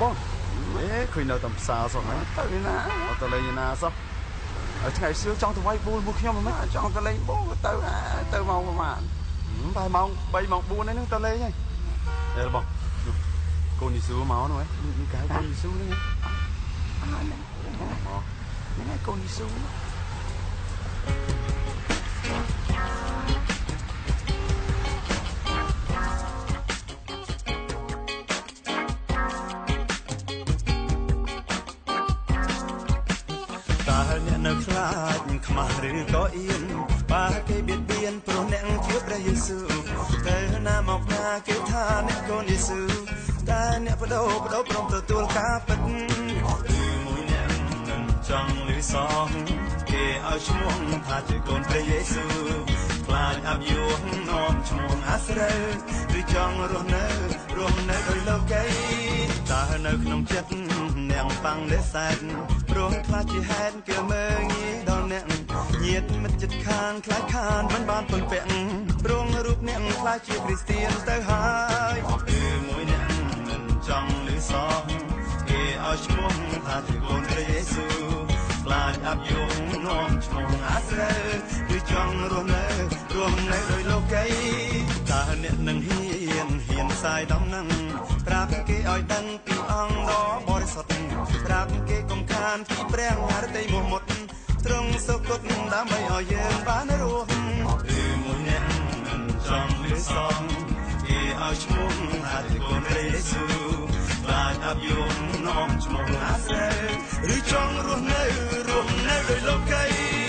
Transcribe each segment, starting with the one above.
បងឃើញនៅតាមផ្សារសោះហ្នឹងទៅណាអត់ទៅលេងណាសោះហើយថ្ងៃសឿចង់ទៅវាយបួលមួយខ្ញុំមិនចង់ទៅលេងបួលទៅម៉ោងប្រហែលបែរម៉ោង3ម៉ោង4ហ្នឹងទៅលេងហើយអេបងកូនយេស៊ូមកនោះនេះកៅកូនយេស៊ូហ្នឹងហ្នឹងកូនយេស៊ូនៅខ្លាចខ្មាស់ឬក៏អៀនបើគេបៀតបៀនព្រោះអ្នកជឿព្រះយេស៊ូវទៅណាមកណាគេថាអ្នកកូនយេស៊ូវតែអ្នកបដូរព្រមទទួលការពិតគឺមួយអ្នកនឹងចង់លឺសងគេឲ្យឈ្មោះថាជាកូនព្រះយេស៊ូវខ្លាចអាប់យោនាំឈ្មោះអាស្រូវឬចង់រស់នៅដោយលោកីតែនៅក្នុងចិត្តអ្នកបាំងលេសែនព្រោះខ្លាចជាហេតុគេមើងងាយដល់អ្នកញាតមិត្តចិត្តខាងខ្លាចខានមិនបានពឹងពាក់ព្រោះរូបអ្នកខ្លាចជាគ្រីស្ទានទៅហើយគឺមួយអ្នកមិនចង់លឺសងគេឲ្យឈ្មោះថាជាកូនព្រះយេស៊ូវខ្លាចអាប់យោនាំឈ្មោះអាស្រូវគឺចង់រស់នៅដោយលោកីតើអ្នកនឹងហ៊ានសាយដំណឹងប្រាប់គេឲ្យដឹងពីអង្គដ៏បរិសុទ្ធប្រាប់គេកុំខានពីព្រះハរតីមុតទ្រង់សុគតដើម្បីឲ្យយើងបានរស់គឺមួយអ្នកមិនចង់លឺសងគេឲ្យឈ្មោះថាជាកូនព្រះយេស៊ូវខ្លាចអាប់យោនាំឈ្មោះអាស្រូវឬចង់រស់នៅដោយលោកី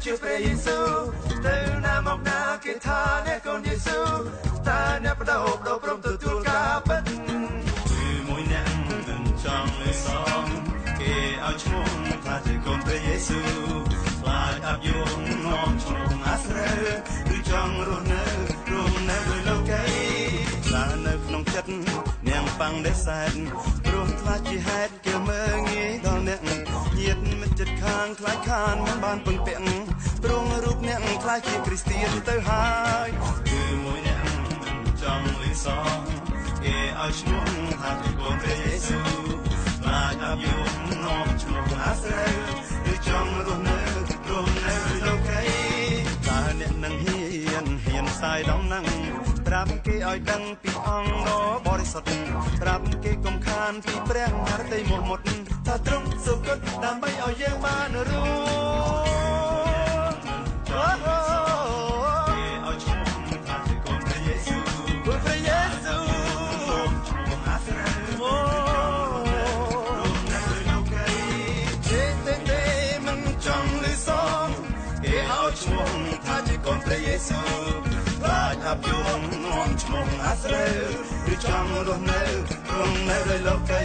ជឿព្រះយេស៊ូវទៅណាមកណាគេថាអ្នកកូនយេស៊ូវតែអ្នកបដូរព្រមទទួលការពិតគឺមួយអ្នកមិនចង់លឺសងគេឲ្យឈ្មោះថាជាកូនព្រះយេស៊ូវខ្លាចអាប់យោនាំឈ្មោះអាស្រូវគឺចង់រស់នៅដោយលោកីតែនៅក្នុងចិត្តនាងប៉ាំងដេសែនព្រមខ្លាចជាហេតុគេមើងងាយដល់អ្នកញាតមិត្តចិត្តខាងខ្លាចខានមិនបានពឹងពាក់ព្រោះរូបអ្នកខ្លាចជាគ្រីស្ទានទៅហើយគឺមួយអ្នកមិនចង់លឺសងគេឲ្យឈ្មោះថាជាកូនព្រះយេស៊ូវខ្លាចអាប់យោនាំឈ្មោះអាស្រូវឬចង់រស់នៅដោយលោកីតែអ្នកនឹងហ៊ានសាយដំណឹងប្រាប់គេឲ្យដឹងពីអង្គដ៏បរិសុទ្ធប្រាប់គេកុំខានពីព្រះハរតីមុតថាទ្រង់សុគតដើម្បីឲ្យយើងបានរស់កូនព្រះយេស៊ូវខ្លាចអាប់យោនាំឈ្មោះអាស្រូវឬចង់រស់នៅដោយលោកី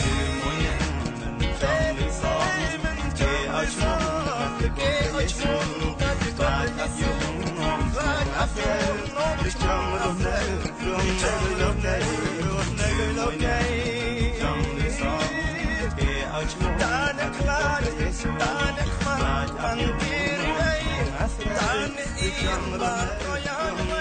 គឺមួយអ្នកមិនចង់លឺសងគេឲ្យឈ្មោះថាជាកូនព្រះយេស៊ូវខ្លាចអាប់យោនាំខ្លាចអាស្រូវឬចង់រស់នៅដោយលោកីមួយអ្នកចង់លឺសងគេឲ្យឈ្មោះថាអ្នកខ្លាចយេស៊ូវតាអ្នកខ្លាចអង្គាតាអ្នកអៀនបានក៏យ៉ាង